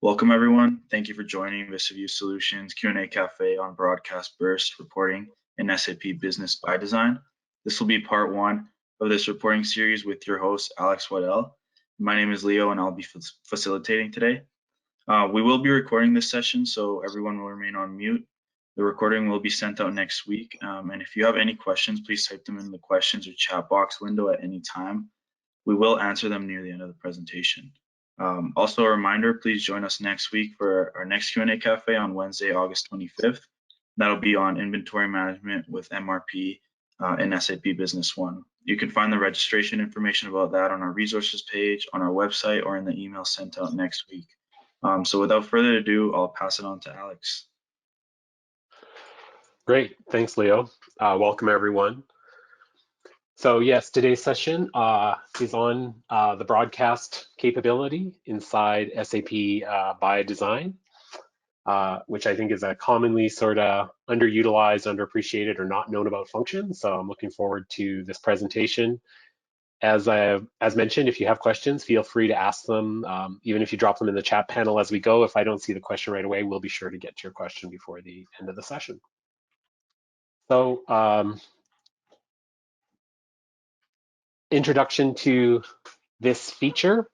Welcome everyone. Thank you for joining Vista Solutions Q&A Café on Broadcast Burst Reporting in SAP Business by Design. This will be part one of this reporting series with your host, Alex Waddell. My name is Leo and I'll be facilitating today. We will be recording this session, so everyone will remain on mute. The recording will be sent out next week. And if you have any questions, please type them in the questions or chat box window at any time. We will answer them near the end of the presentation. Also a reminder, please join us next week for our next Q&A Cafe on Wednesday, August 25th. That'll be on inventory management with MRP in SAP Business One. You can find the registration information about that on our resources page, on our website, or in the email sent out next week. So without further ado, I'll pass it on to Alex. Great, thanks Leo. Welcome everyone. So yes, today's session is on the broadcast capability inside SAP ByDesign, which I think is a commonly sort of underutilized, underappreciated, or not known about function. So I'm looking forward to this presentation. As mentioned, if you have questions, feel free to ask them, even if you drop them in the chat panel as we go. If I don't see the question right away, we'll be sure to get to your question before the end of the session. So introduction to this feature.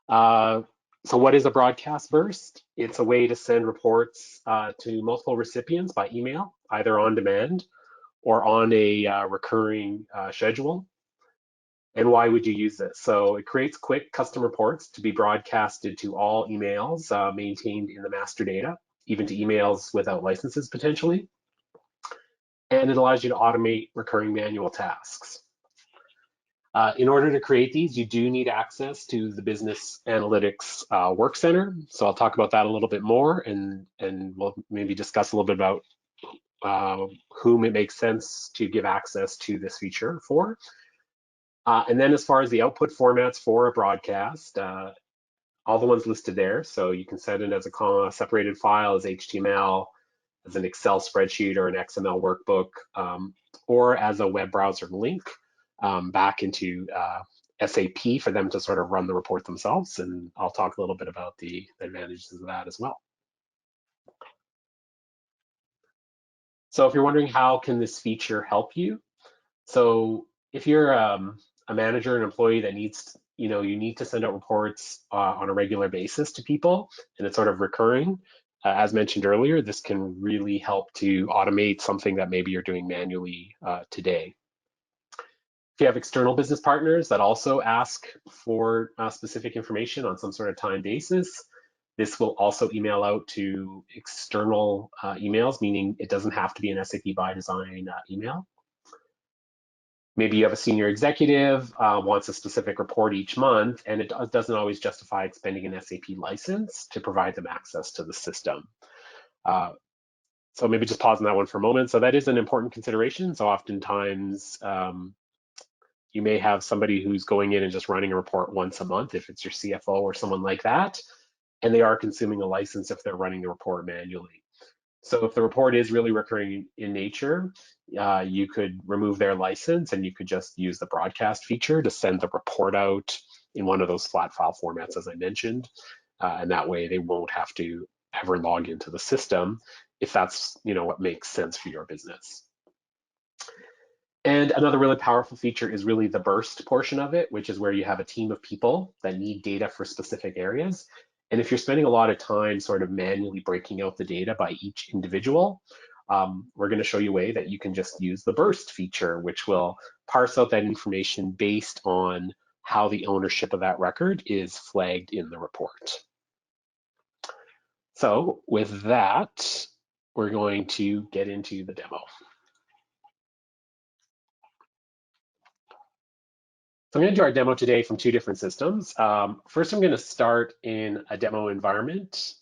So what is a broadcast burst? It's a way to send reports to multiple recipients by email, either on demand or on a recurring schedule. And why would you use this? So it creates quick custom reports to be broadcasted to all emails maintained in the master data, even to emails without licenses potentially. And it allows you to automate recurring manual tasks. In order to create these, you do need access to the Business Analytics Work Center. So I'll talk about that a little bit more, and we'll maybe discuss a little bit about whom it makes sense to give access to this feature for. And then as far as the output formats for a broadcast, all the ones listed there. So you can send it as a separated file, as HTML, as an Excel spreadsheet or an XML workbook, or as a web browser link back into SAP for them to sort of run the report themselves. And I'll talk a little bit about the advantages of that as well. So if you're wondering how can this feature help you? So if you're a manager, an employee that needs, you need to send out reports on a regular basis to people, and it's sort of recurring, as mentioned earlier, this can really help to automate something that maybe you're doing manually today. If you have external business partners that also ask for specific information on some sort of time basis, this will also email out to external emails, meaning it doesn't have to be an SAP ByDesign email. Maybe you have a senior executive wants a specific report each month, and it doesn't always justify expending an SAP license to provide them access to the system. So maybe just pause on that one for a moment. So that is an important consideration. So oftentimes you may have somebody who's going in and just running a report once a month, if it's your CFO or someone like that, and they are consuming a license if they're running the report manually. So if the report is really recurring in nature, you could remove their license and you could just use the broadcast feature to send the report out in one of those flat file formats, as I mentioned. And that way they won't have to ever log into the system if that's what makes sense for your business. And another really powerful feature is really the burst portion of it, which is where you have a team of people that need data for specific areas. And if you're spending a lot of time sort of manually breaking out the data by each individual, we're going to show you a way that you can just use the burst feature, which will parse out that information based on how the ownership of that record is flagged in the report. So with that, we're going to get into the demo. So I'm going to do our demo today from two different systems. First, I'm going to start in a demo environment,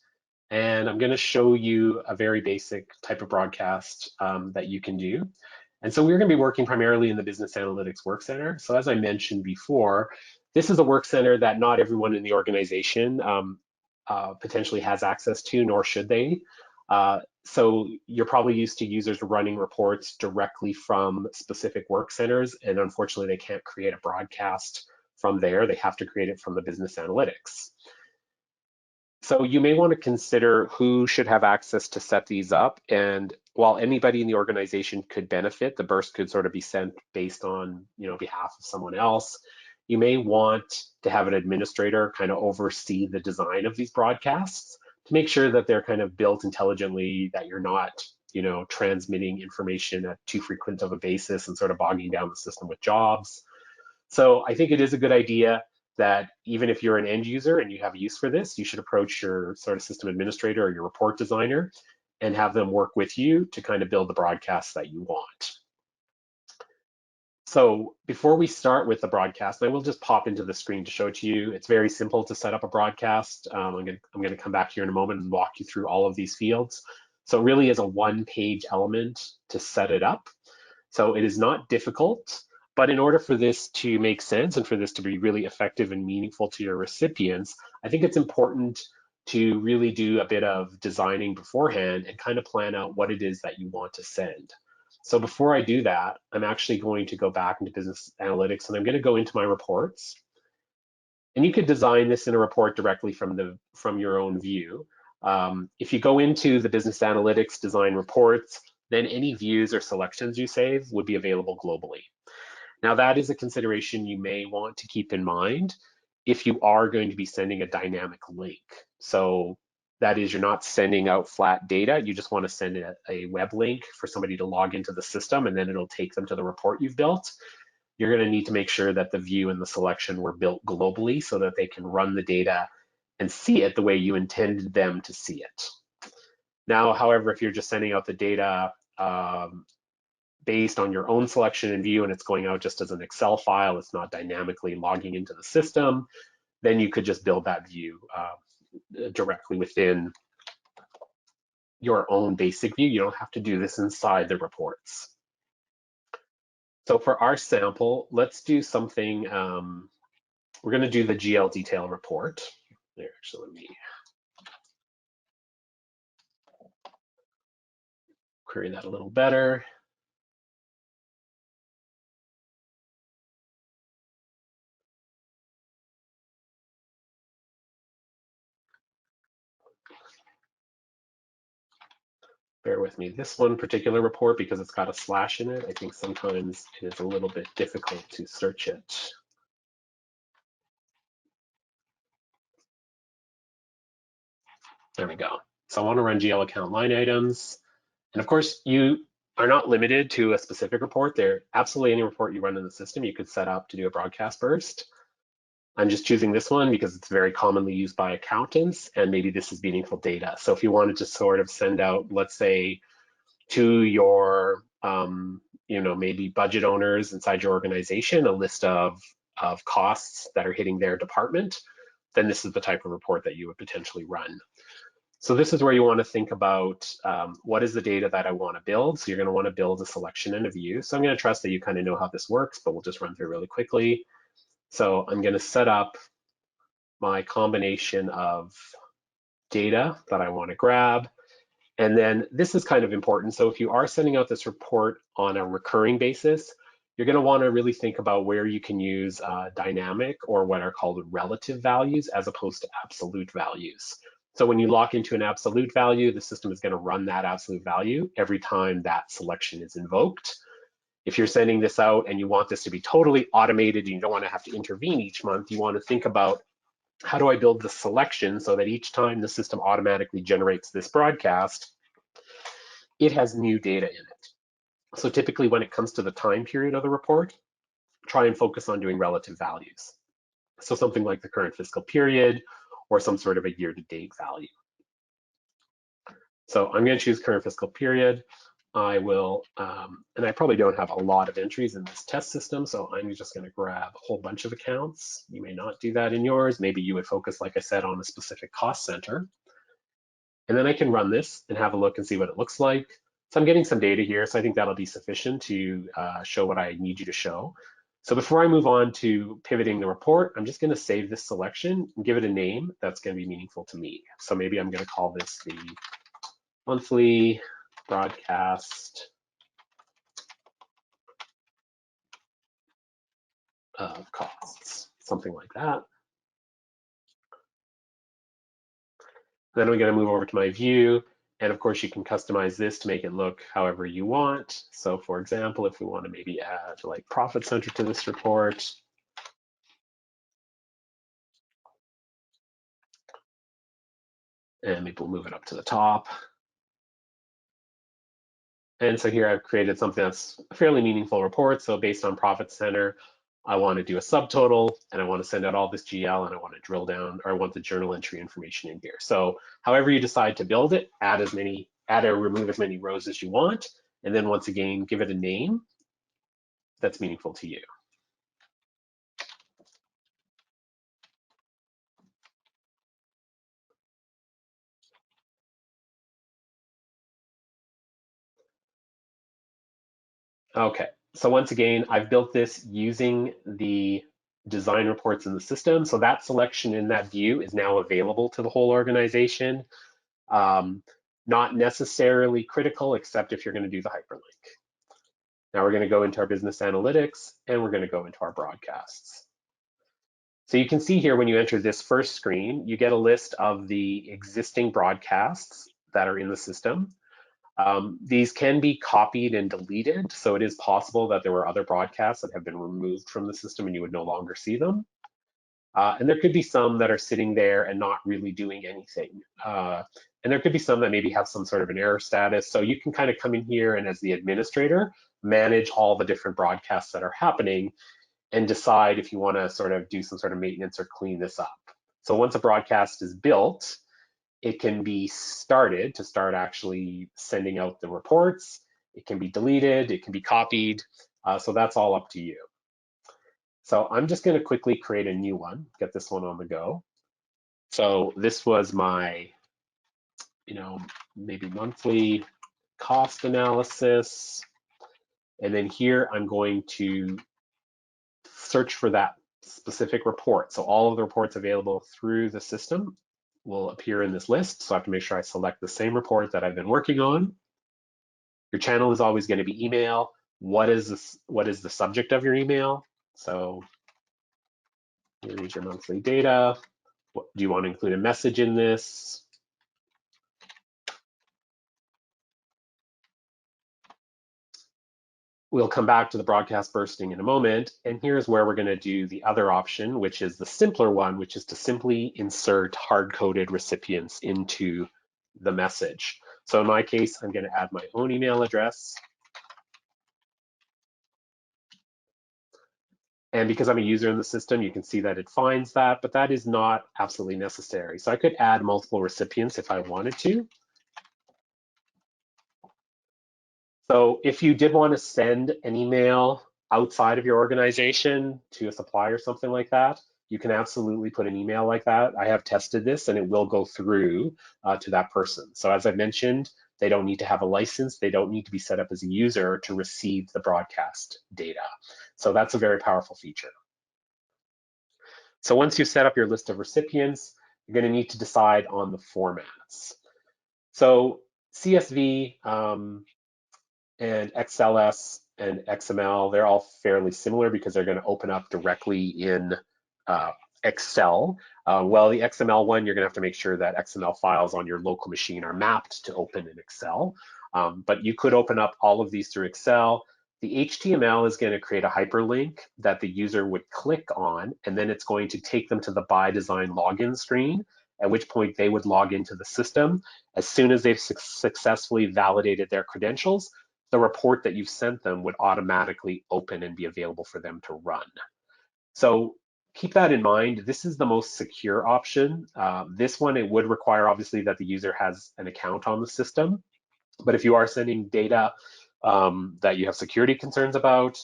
and I'm going to show you a very basic type of broadcast that you can do. And so we're going to be working primarily in the Business Analytics Work Center. So as I mentioned before, this is a work center that not everyone in the organization potentially has access to, nor should they. So you're probably used to users running reports directly from specific work centers, and unfortunately they can't create a broadcast from there. They have to create it from the business analytics. So you may want to consider who should have access to set these up. And while anybody in the organization could benefit, the burst could sort of be sent based on, behalf of someone else. You may want to have an administrator kind of oversee the design of these broadcasts to make sure that they're kind of built intelligently, that you're not, transmitting information at too frequent of a basis and sort of bogging down the system with jobs. So I think it is a good idea that even if you're an end user and you have use for this, you should approach your sort of system administrator or your report designer and have them work with you to kind of build the broadcasts that you want. So before we start with the broadcast, I will just pop into the screen to show it to you. It's very simple to set up a broadcast. I'm going to come back here in a moment and walk you through all of these fields. So it really is a one-page element to set it up. So it is not difficult, but in order for this to make sense and for this to be really effective and meaningful to your recipients, I think it's important to really do a bit of designing beforehand and kind of plan out what it is that you want to send. So before I do that, I'm actually going to go back into business analytics and I'm going to go into my reports. And you could design this in a report directly from your own view. If you go into the business analytics design reports, then any views or selections you save would be available globally. Now that is a consideration you may want to keep in mind if you are going to be sending a dynamic link. So that is, you're not sending out flat data, you just want to send a web link for somebody to log into the system and then it'll take them to the report you've built. You're going to need to make sure that the view and the selection were built globally so that they can run the data and see it the way you intended them to see it. Now, however, if you're just sending out the data based on your own selection and view and it's going out just as an Excel file, it's not dynamically logging into the system, then you could just build that view directly within your own basic view. You don't have to do this inside the reports. So for our sample, let's do something, we're going to do the GL detail report. There, actually, let me query that a little better. Bear with me. This one particular report, because it's got a slash in it, I think sometimes it is a little bit difficult to search it. There we go. So I want to run GL account line items. And of course, you are not limited to a specific report. There, absolutely any report you run in the system, you could set up to do a broadcast burst. I'm just choosing this one because it's very commonly used by accountants, and maybe this is meaningful data. So if you wanted to sort of send out, let's say, to your, maybe budget owners inside your organization, a list of costs that are hitting their department, then this is the type of report that you would potentially run. So this is where you want to think about what is the data that I want to build. So you're going to want to build a selection and a view. So I'm going to trust that you kind of know how this works, but we'll just run through really quickly. So I'm going to set up my combination of data that I want to grab. And then this is kind of important. So if you are sending out this report on a recurring basis, you're going to want to really think about where you can use dynamic or what are called relative values as opposed to absolute values. So when you lock into an absolute value, the system is going to run that absolute value every time that selection is invoked. If you're sending this out and you want this to be totally automated and you don't want to have to intervene each month, you want to think about, how do I build the selection so that each time the system automatically generates this broadcast, it has new data in it. So typically when it comes to the time period of the report, try and focus on doing relative values. So something like the current fiscal period or some sort of a year-to-date value. So I'm going to choose current fiscal period. I will, and I probably don't have a lot of entries in this test system, so I'm just going to grab a whole bunch of accounts. You may not do that in yours. Maybe you would focus, like I said, on a specific cost center. And then I can run this and have a look and see what it looks like. So I'm getting some data here, so I think that'll be sufficient to show what I need you to show. So before I move on to pivoting the report, I'm just going to save this selection and give it a name that's going to be meaningful to me. So maybe I'm going to call this the monthly broadcast of costs, something like that. Then I'm going to move over to my view. And of course, you can customize this to make it look however you want. So for example, if we want to maybe add like profit center to this report, and maybe we'll move it up to the top. And so here I've created something that's a fairly meaningful report. So based on profit center, I want to do a subtotal and I want to send out all this GL and I want to drill down, or I want the journal entry information in here. So however you decide to build it, add or remove as many rows as you want. And then once again, give it a name that's meaningful to you. Okay, so once again, I've built this using the design reports in the system. So that selection in that view is now available to the whole organization. Not necessarily critical, except if you're going to do the hyperlink. Now we're going to go into our business analytics and we're going to go into our broadcasts. So you can see here when you enter this first screen, you get a list of the existing broadcasts that are in the system. These can be copied and deleted, so it is possible that there were other broadcasts that have been removed from the system and you would no longer see them. And there could be some that are sitting there and not really doing anything. And there could be some that maybe have some sort of an error status. So you can kind of come in here and as the administrator, manage all the different broadcasts that are happening and decide if you want to sort of do some sort of maintenance or clean this up. So once a broadcast is built, it can be started to start actually sending out the reports. It can be deleted, it can be copied. So that's all up to you. So I'm just going to quickly create a new one, get this one on the go. So this was my, maybe monthly cost analysis. And then here I'm going to search for that specific report. So all of the reports available through the system will appear in this list. So I have to make sure I select the same report that I've been working on. Your channel is always going to be email. What is the subject of your email? So here is your monthly data. Do you want to include a message in this? We'll come back to the broadcast bursting in a moment. And here's where we're going to do the other option, which is the simpler one, which is to simply insert hard-coded recipients into the message. So in my case, I'm going to add my own email address. And because I'm a user in the system, you can see that it finds that, but that is not absolutely necessary. So I could add multiple recipients if I wanted to. So if you did want to send an email outside of your organization to a supplier or something like that, you can absolutely put an email like that. I have tested this and it will go through to that person. So as I mentioned, they don't need to have a license. They don't need to be set up as a user to receive the broadcast data. So that's a very powerful feature. So once you've set up your list of recipients, you're going to need to decide on the formats. So CSV, and XLS and XML, they're all fairly similar because they're going to open up directly in Excel. Well, the XML one, you're going to have to make sure that XML files on your local machine are mapped to open in Excel. But you could open up all of these through Excel. The HTML is going to create a hyperlink that the user would click on, and then it's going to take them to the ByDesign login screen, at which point they would log into the system. As soon as they've successfully validated their credentials, the report that you've sent them would automatically open and be available for them to run. So keep that in mind. This is the most secure option. This one, it would require obviously that the user has an account on the system. But if you are sending data that you have security concerns about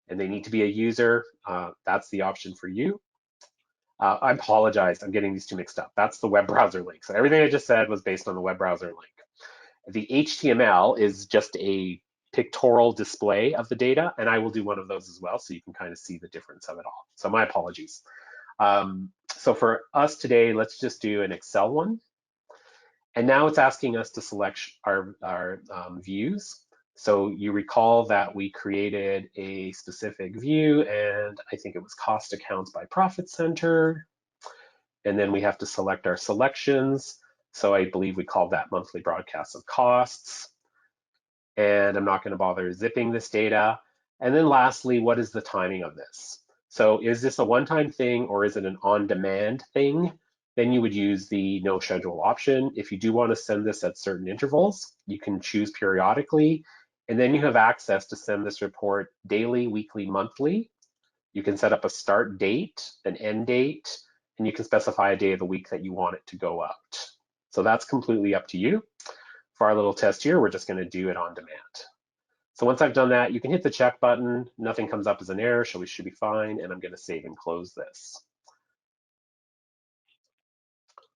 and they need to be a user, that's the option for you. I apologize, I'm getting these two mixed up. That's the web browser link. So everything I just said was based on the web browser link. The HTML is just a pictorial display of the data, and I will do one of those as well so you can kind of see the difference of it all. So my apologies. So for us today, let's just do an Excel one. And now it's asking us to select our views. So you recall that we created a specific view, and I think it was cost accounts by profit center. And then we have to select our selections. So I believe we called that monthly broadcast of costs. And I'm not going to bother zipping this data. And then lastly, what is the timing of this? So is this a one-time thing or is it an on-demand thing? Then you would use the no schedule option. If you do want to send this at certain intervals, you can choose periodically, and then you have access to send this report daily, weekly, monthly. You can set up a start date, an end date, and you can specify a day of the week that you want it to go out. So that's completely up to you. For our little test here, we're just going to do it on demand. So once I've done that, you can hit the check button. Nothing comes up as an error, so we should be fine. And I'm going to save and close this.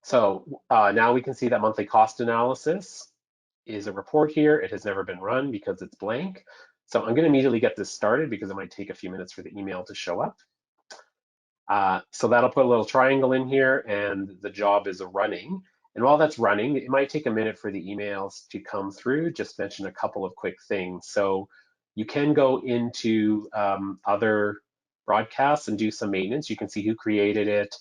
So now we can see that monthly cost analysis is a report here. It has never been run because it's blank. So I'm going to immediately get this started because it might take a few minutes for the email to show up. So that'll put a little triangle in here and the job is running. And while that's running, it might take a minute for the emails to come through. Just mention a couple of quick things. So you can go into other broadcasts and do some maintenance. You can see who created it.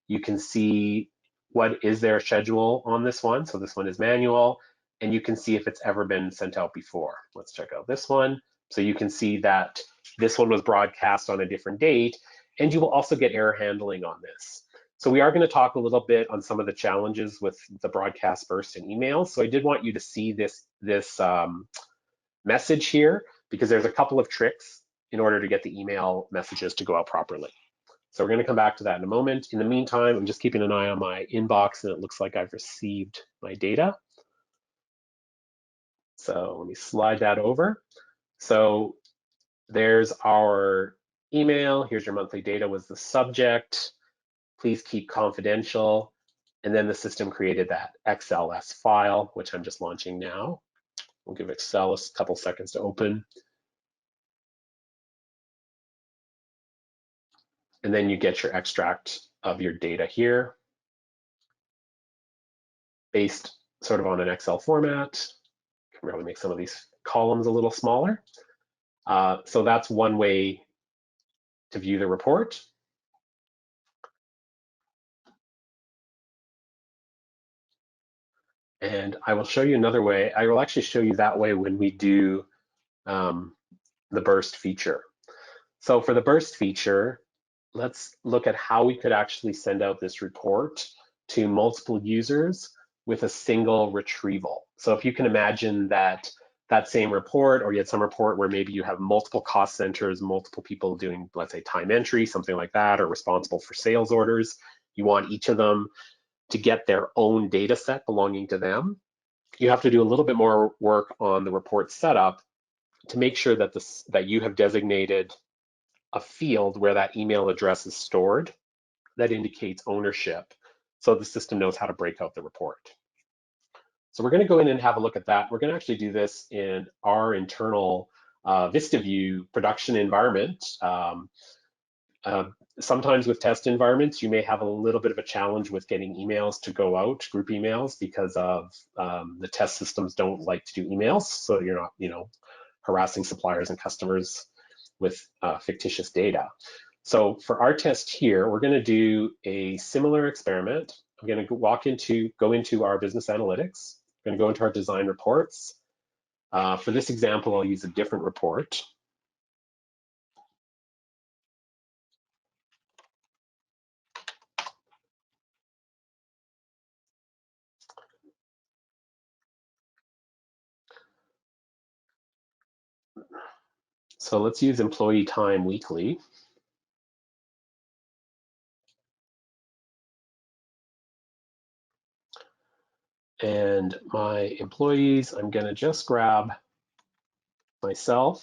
You can see what is their schedule on this one. So this one is manual, and you can see if it's ever been sent out before. Let's check out this one. So you can see that this one was broadcast on a different date, and you will also get error handling on this. So we are going to talk a little bit on some of the challenges with the broadcast burst and emails. So I did want you to see this message here because there's a couple of tricks in order to get the email messages to go out properly. So we're going to come back to that in a moment. In the meantime, I'm just keeping an eye on my inbox and it looks like I've received my data. So let me slide that over. So there's our email. Here's your monthly data was the subject. Please keep confidential. And then the system created that XLS file, which I'm just launching now. We'll give Excel a couple seconds to open. And then you get your extract of your data here based sort of on an Excel format. Can really make some of these columns a little smaller. So that's one way to view the report. And I will show you another way. I will actually show you that way when we do the burst feature. So for the burst feature, let's look at how we could actually send out this report to multiple users with a single retrieval. So if you can imagine that same report, or you had some report where maybe you have multiple cost centers, multiple people doing, let's say, time entry, something like that, or responsible for sales orders. You want each of them to get their own data set belonging to them. You have to do a little bit more work on the report setup to make sure that that you have designated a field where that email address is stored that indicates ownership, so the system knows how to break out the report. So we're going to go in and have a look at that. We're going to actually do this in our internal Vista View production environment. Sometimes with test environments, you may have a little bit of a challenge with getting emails to go out, group emails, because of the test systems don't like to do emails. So you're not, harassing suppliers and customers with fictitious data. So for our test here, we're going to do a similar experiment. I'm going to go into our business analytics. I'm going to go into our design reports. For this example, I'll use a different report. So let's use employee time weekly. And my employees, I'm going to just grab myself,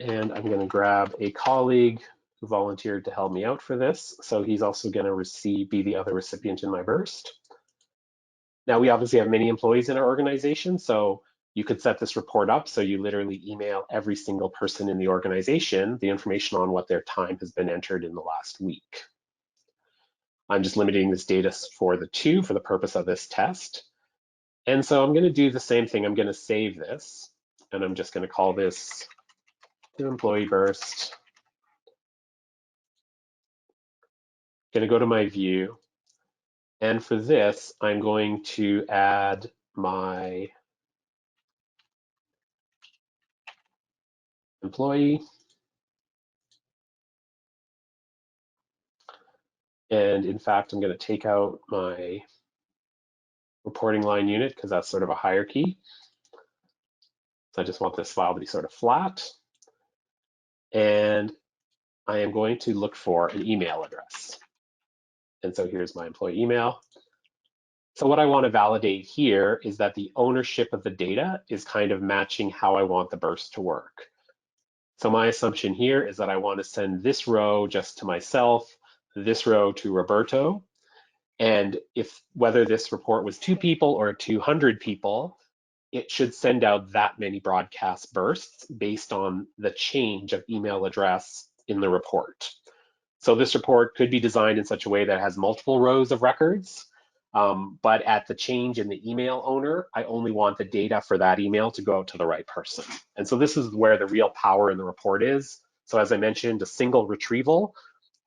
and I'm going to grab a colleague who volunteered to help me out for this. So he's also going to be the other recipient in my burst. Now, we obviously have many employees in our organization, so you could set this report up so you literally email every single person in the organization the information on what their time has been entered in the last week. I'm just limiting this data for the purpose of this test. And so I'm going to do the same thing. I'm going to save this, and I'm just going to call this new employee burst. Going to go to my view. And for this, I'm going to add my employee. And in fact, I'm going to take out my reporting line unit because that's sort of a hierarchy. So I just want this file to be sort of flat. And I am going to look for an email address. And so here's my employee email. So what I want to validate here is that the ownership of the data is kind of matching how I want the burst to work. So my assumption here is that I want to send this row just to myself, this row to Roberto. And if whether this report was 2 people or 200 people, it should send out that many broadcast bursts based on the change of email address in the report. So this report could be designed in such a way that it has multiple rows of records, but at the change in the email owner, I only want the data for that email to go out to the right person. And so this is where the real power in the report is. So as I mentioned, a single retrieval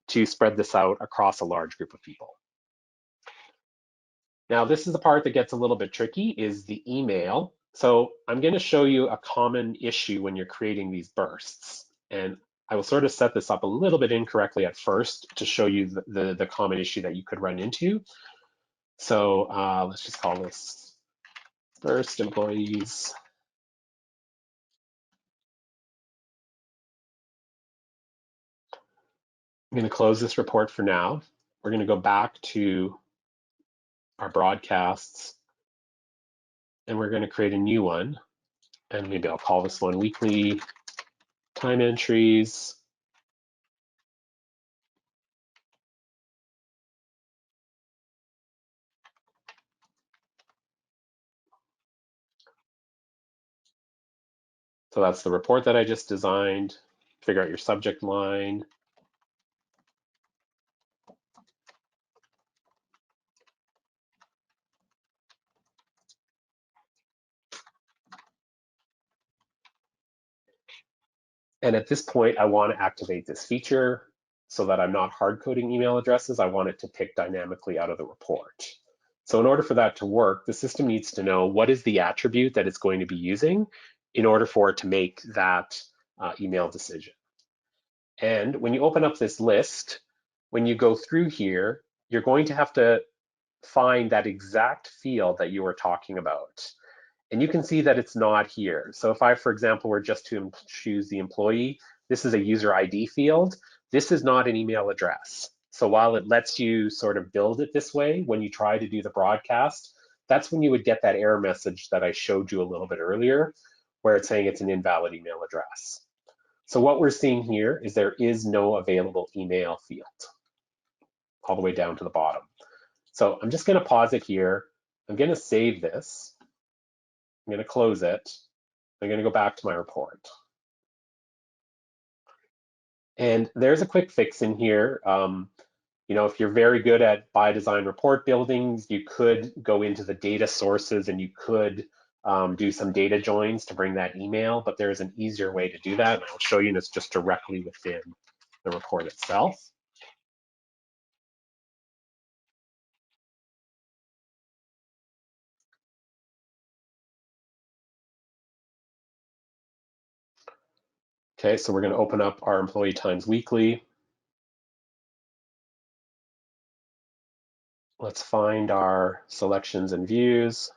to spread this out across a large group of people. Now, this is the part that gets a little bit tricky, is the email. So I'm going to show you a common issue when you're creating these bursts. And I will sort of set this up a little bit incorrectly at first to show you the common issue that you could run into. So let's just call this burst employees. I'm going to close this report for now. We're going to go back to our broadcasts and we're going to create a new one. And maybe I'll call this one weekly time entries. So that's the report that I just designed. Figure out your subject line. And at this point, I want to activate this feature so that I'm not hard coding email addresses. I want it to pick dynamically out of the report. So in order for that to work, the system needs to know what is the attribute that it's going to be using in order for it to make that email decision. And when you open up this list, when you go through here, you're going to have to find that exact field that you were talking about. And you can see that it's not here. So if I, for example, were just to choose the employee, this is a user ID field. This is not an email address. So while it lets you sort of build it this way, when you try to do the broadcast, that's when you would get that error message that I showed you a little bit earlier, where it's saying it's an invalid email address. So what we're seeing here is there is no available email field all the way down to the bottom. So I'm just going to pause it here. I'm going to save this. I'm going to close it. I'm going to go back to my report. And there's a quick fix in here. If you're very good at ByDesign report buildings, you could go into the data sources and you could do some data joins to bring that email, but there's an easier way to do that. And I'll show you, and it's just directly within the report itself. Okay, so we're going to open up our employee times weekly. Let's find our selections and views.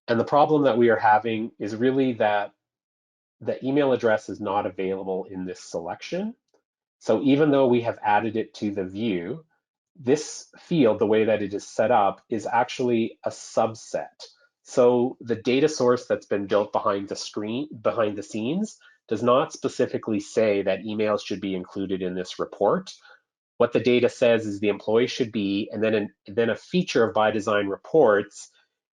And the problem that we are having is really that the email address is not available in this selection. So even though we have added it to the view, this field, the way that it is set up, is actually a subset. So the data source that's been built behind the scenes, does not specifically say that emails should be included in this report. What the data says is the employee should be, and then a feature of ByDesign reports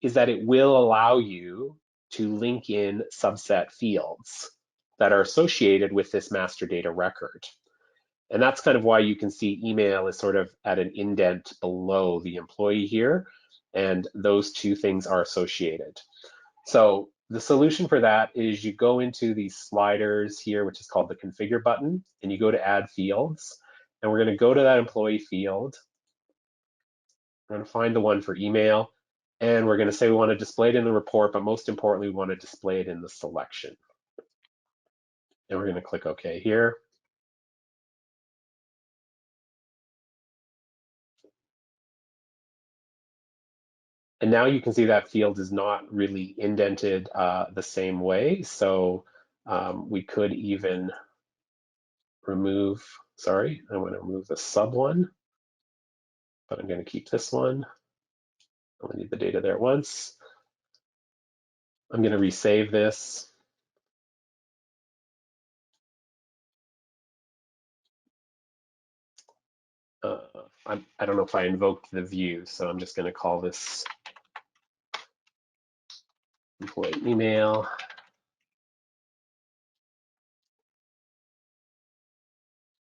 is that it will allow you to link in subset fields that are associated with this master data record. And that's kind of why you can see email is sort of at an indent below the employee here, and those two things are associated. So the solution for that is you go into these sliders here, which is called the configure button, and you go to add fields. and we're going to go to that employee field. We're going to find the one for email, and we're going to say we want to display it in the report, but most importantly, we want to display it in the selection. And we're going to click OK here. And now you can see that field is not really indented the same way. So we could even remove, sorry, I'm going to remove the sub one, but I'm going to keep this one. I only need the data there once. I'm going to resave this. I don't know if I invoked the view, so I'm just going to call this employee email.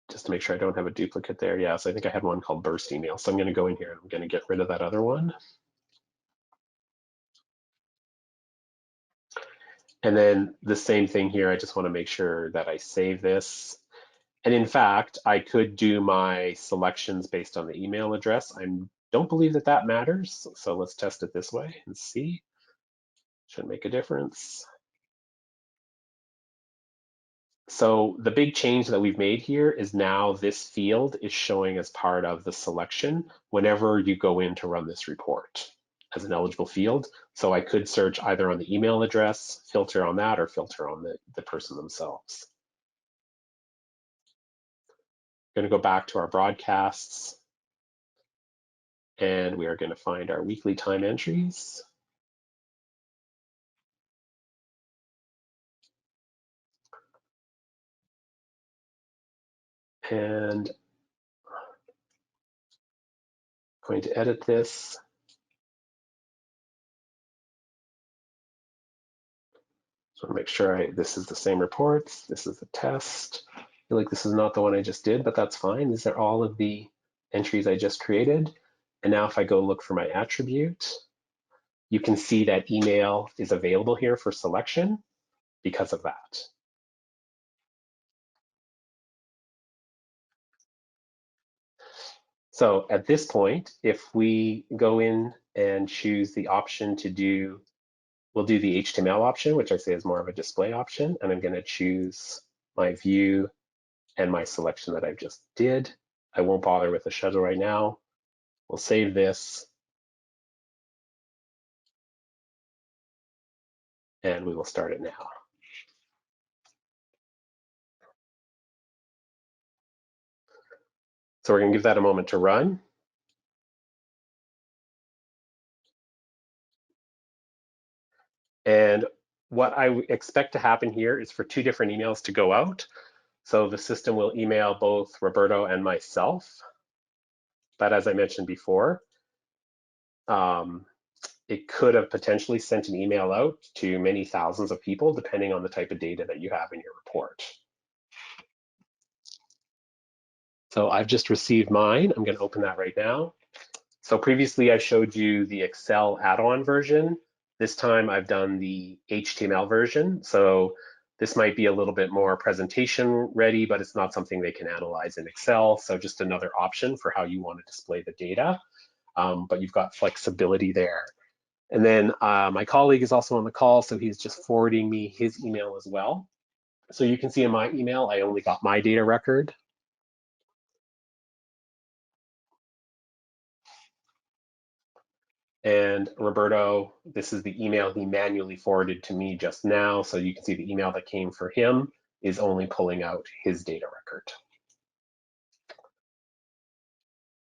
Just to make sure I don't have a duplicate there. Yeah, so I think I had one called burst email. So I'm going to go in here and I'm going to get rid of that other one. And then the same thing here, I just want to make sure that I save this. And in fact, I could do my selections based on the email address. I don't believe that that matters. So let's test it this way and see. Should make a difference. So the big change that we've made here is now this field is showing as part of the selection whenever you go in to run this report as an eligible field. So I could search either on the email address, filter on that, or filter on the person themselves. We're going to go back to our broadcasts, and we are going to find our weekly time entries. And I'm going to edit this. So I want to make sure this is the same reports. This is the test. I feel like this is not the one I just did, but that's fine. These are all of the entries I just created. And now if I go look for my attribute, you can see that email is available here for selection because of that. So at this point, if we go in and choose the option to do, we'll do the HTML option, which I say is more of a display option, and I'm going to choose my view and my selection that I just did. I won't bother with the schedule right now. We'll save this, and we will start it now. So we're going to give that a moment to run. And what I expect to happen here is for two different emails to go out. So the system will email both Roberto and myself. But as I mentioned before, it could have potentially sent an email out to many thousands of people, depending on the type of data that you have in your report. So I've just received mine. I'm going to open that right now. So previously I showed you the Excel add-on version. This time I've done the HTML version. So this might be a little bit more presentation ready, but it's not something they can analyze in Excel. So just another option for how you want to display the data. But you've got flexibility there. And then my colleague is also on the call, so he's just forwarding me his email as well. So you can see in my email, I only got my data record. And Roberto, this is the email he manually forwarded to me just now. So you can see the email that came for him is only pulling out his data record.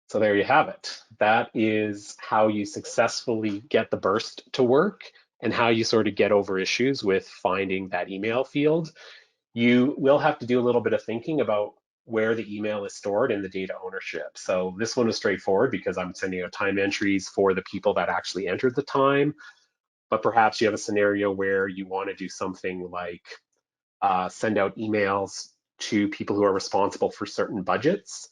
So there you have it. That is how you successfully get the burst to work and how you sort of get over issues with finding that email field. You will have to do a little bit of thinking about where the email is stored in the data ownership. So this one is straightforward because I'm sending out time entries for the people that actually entered the time. But perhaps you have a scenario where you want to do something like send out emails to people who are responsible for certain budgets.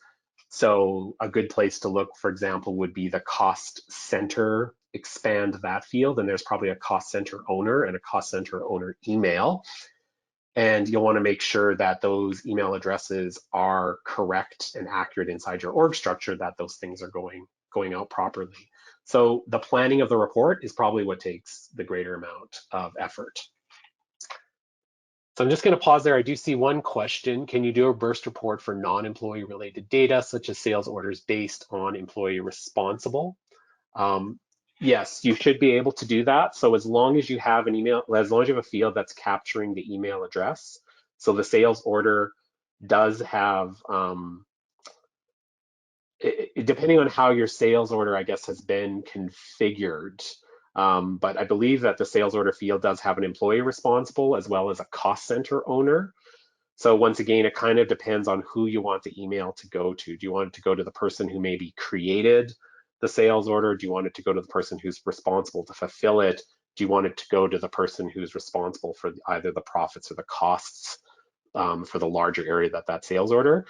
So a good place to look, for example, would be the cost center, expand that field, and there's probably a cost center owner and a cost center owner email. And you'll want to make sure that those email addresses are correct and accurate inside your org structure, that those things are going out properly. So the planning of the report is probably what takes the greater amount of effort. So I'm just going to pause there. I do see one question. Can you do a burst report for non-employee related data, such as sales orders based on employee responsible? Yes, you should be able to do that. So as long as you have an email, as long as you have a field that's capturing the email address, so the sales order does have, depending on how your sales order, I guess, has been configured, but I believe that the sales order field does have an employee responsible as well as a cost center owner. So once again, it kind of depends on who you want the email to go to. Do you want it to go to the person who maybe created the sales order? Do you want it to go to the person who's responsible to fulfill it? Do you want it to go to the person who's responsible for either the profits or the costs for the larger area that sales order?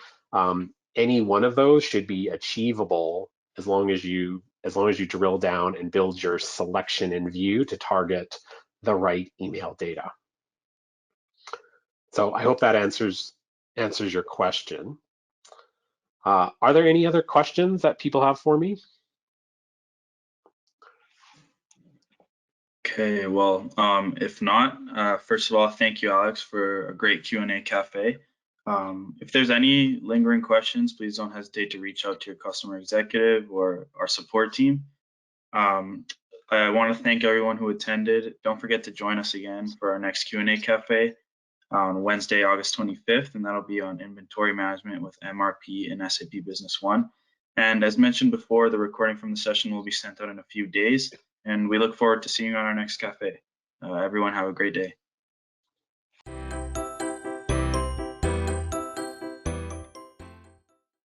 Any one of those should be achievable as long as you drill down and build your selection and view to target the right email data. So I hope that answers your question. Are there any other questions that people have for me? Okay, well, if not, first of all, thank you, Alex, for a great Q&A cafe. If there's any lingering questions, please don't hesitate to reach out to your customer executive or our support team. I want to thank everyone who attended. Don't forget to join us again for our next Q&A cafe on Wednesday, August 25th, and that'll be on inventory management with MRP and SAP Business One. And as mentioned before, the recording from the session will be sent out in a few days, and we look forward to seeing you on our next cafe. Everyone have a great day.